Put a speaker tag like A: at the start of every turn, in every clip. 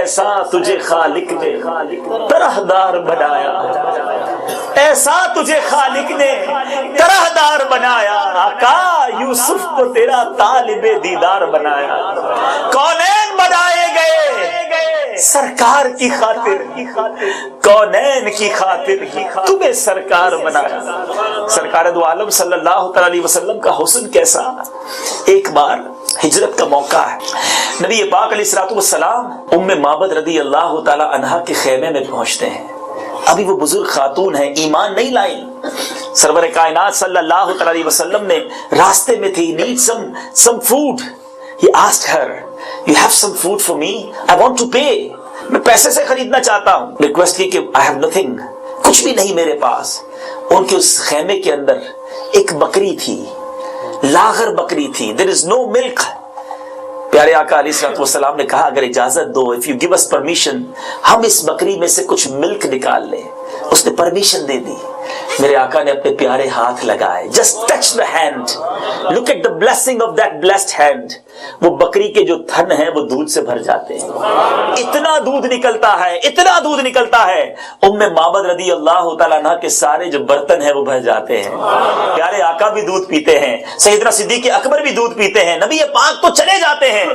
A: ایسا تجھے خالق نے طرحدار بنایا، ایسا تجھے خالق نے طرحدار بنایا، آقا یوسف کو تیرا طالب دیدار بنایا، کونین بنائے گئے سرکار کی خاطر، کونین کی خاطر تمہیں سرکار بنایا۔ سرکار دو عالم صلی اللہ علیہ وسلم کا حسن کیسا۔ ایک بار ہجرت کا موقع ہے، نبی پاک علیہ الصلوۃ والسلام ام معبد رضی اللہ تعالی عنہا کے خیمے میں پہنچتے ہیں۔ ابھی وہ بزرگ خاتون ہیں، ایمان نہیں لائیں۔ سرور کائنات صلی اللہ علیہ وسلم نے راستے میں تھی، need some food. He asked her, you have some food for me? I want to pay. میں پیسے سے خریدنا چاہتا ہوں۔ ریکویسٹ کی کہ I have nothing. کچھ بھی نہیں میرے پاس۔ ان کے اس خیمے کے اندر ایک بکری تھی، لاغر بکری تھی، there is no milk. پیارے آقا علیہ الصلوۃ والسلام نے کہا اگر اجازت دو، if you give us permission، ہم اس بکری میں سے کچھ ملک نکال لیں۔ اس نے پرمیشن دے دی۔ میرے آقا نے اپنے پیارے ہاتھ لگائے، just touch the hand, look at the blessing of that blessed hand۔ وہ بکری کے جو تھن ہیں وہ دودھ سے بھر جاتے ہیں، اتنا دودھ نکلتا ہے، اتنا دودھ نکلتا ہے، ام معبد رضی اللہ تعالیٰ عنہ کے سارے جو برتن ہیں وہ بھر جاتے ہیں۔ پیارے آقا بھی دودھ پیتے ہیں، سیدنا صدیق اکبر بھی دودھ پیتے ہیں، نبی پاک تو چلے جاتے ہیں،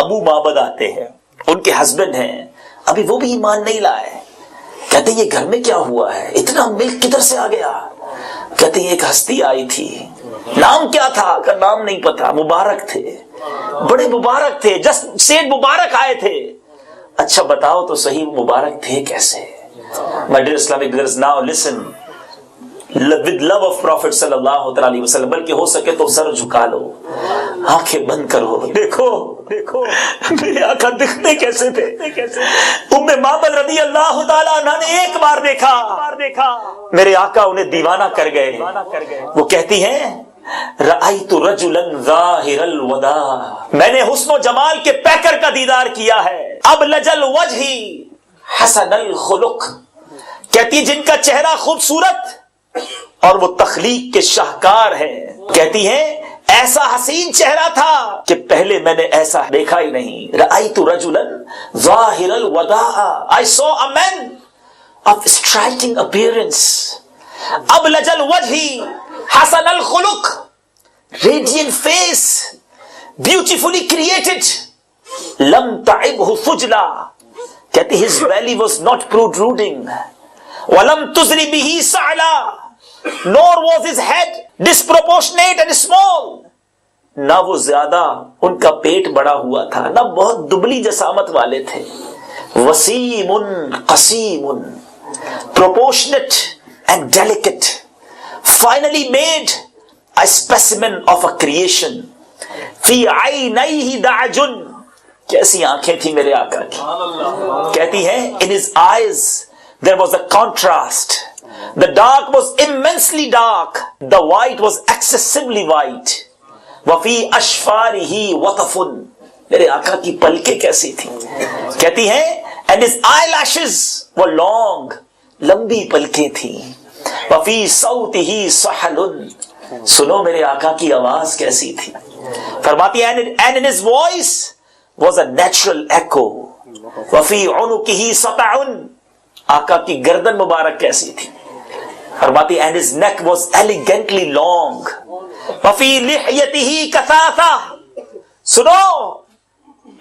A: ابو معبد آتے ہیں، ان کے ہسبینڈ ہیں، ابھی وہ بھی ایمان نہیں لائے۔ کہتے ہیں یہ گھر میں کیا ہوا ہے، اتنا ملک کدھر سے آ گیا؟ کہتے ہیں ایک ہستی آئی تھی، نام کیا تھا کا نام نہیں پتا، مبارک تھے، بڑے مبارک تھے، جسٹ سیٹ مبارک آئے تھے۔ اچھا بتاؤ تو صحیح وہ مبارک تھے کیسے؟ My dear Islamic brothers, now listen with love of Prophet صلی اللہ علیہ وسلم، بلکہ ہو سکے تو سر جھکا لو، آنکھیں بند کرو، دیکھو دیکھو میرے آقا دکھتے کیسے تھے۔ ام معبد رضی اللہ تعالیٰ عنہ نے ایک بار دیکھا، میرے آقا انہیں دیوانہ کر گئے۔ وہ کہتی ہیں رأیت رجلا ظاہر الوداع، میں نے حسن و جمال کے پیکر کا دیدار کیا ہے، ابلج الوجہ حسن الخلق، کہتی جن کا چہرہ خوبصورت اور وہ تخلیق کے شاہکار ہے، کہتی ہیں ایسا حسین چہرہ تھا کہ پہلے میں نے ایسا دیکھا ہی نہیں۔ رأیت رجلا ظاہر الوداع، I saw a man of striking appearance، ابلج الوجہ حسن الخلق، radiant face, beautifully created، لم تعبہ فجلا، کہتی his belly was not protruding، وَلَمْ تُزْرِ بِهِ سَعْلًا، nor was his head disproportionate and small، نہ وہ زیادہ ان کا پیٹ بڑا ہوا تھا، نہ بہت دبلی جسامت والے تھے، Wasim قسیم، proportionate and delicate، finally made a specimen of a creation، فی عینیہ دعج، کیسی آنکھیں تھی میرے آقا کی۔ کہتی ہیں in his eyes there was a contrast، the dark was immensely dark، the white was excessively white، وفی اشفارہ وطف، میرے آقا کی پلکیں کیسی تھی۔ کہتی ہیں and his eyelashes were long، لمبی پلکیں تھی، وفی صوتہ سحل، سنو میرے آقا کی آواز کیسی تھی۔ فرماتی ہے and in his voice was a natural echo، وفی عنقہ سطع، آقا کی گردن مبارک کیسی تھی۔ فرماتی and his neck was elegantly long، وفی لحیتہ کثافہ، سنو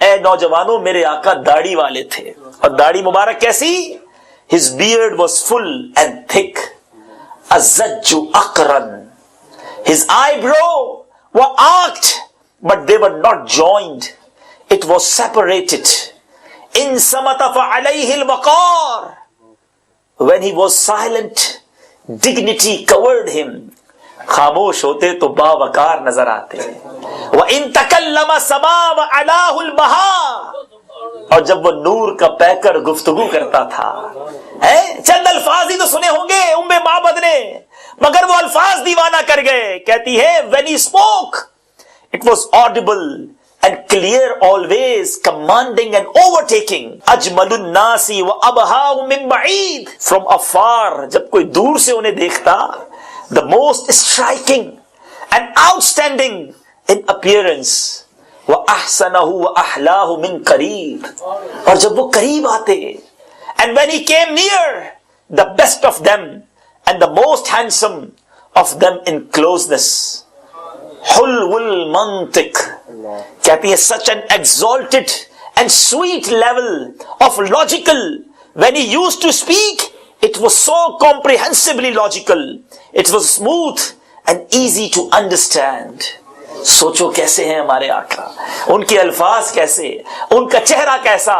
A: اے نوجوانوں میرے آقا داڑھی والے تھے، اور داڑھی مبارک کیسی؟ his beard was full and thick، الزج اقرن، his eyebrow were arched but they were not joined، it was separated، in صمت فعلیہ الوقار، when he was silent dignity covered him، خاموش ہوتے تو باوقار نظر آتے، وَإِن تَكَلَّمَ سَمَا وَعَلَاهُ الْبَهَا، اور جب وہ نور کا پیکر گفتگو کرتا تھا، چند الفاظ ہی تو سنے ہوں گے ام معبد نے، مگر وہ الفاظ دیوانہ کر گئے۔ کہتی ہے when he spoke it was audible and clear always، commanding and overtaking، Ajmal الناس وابہاہ من بعید، from afar جب کوئی دور سے انہیں دیکھتا، the most striking and outstanding in appearance، احسنہ واحلاہ من قریب، اور جب وہ قریب آتے، and when he came near, the best of them and the most handsome of them in closeness. حلو المنطق کہتی ہے such an exalted and sweet level of logical. When he used to speak, it was so comprehensively logical. It was smooth and easy to understand. سوچو کیسے ہیں ہمارے آقا، ان کے الفاظ کیسے، ان کا چہرہ کیسا.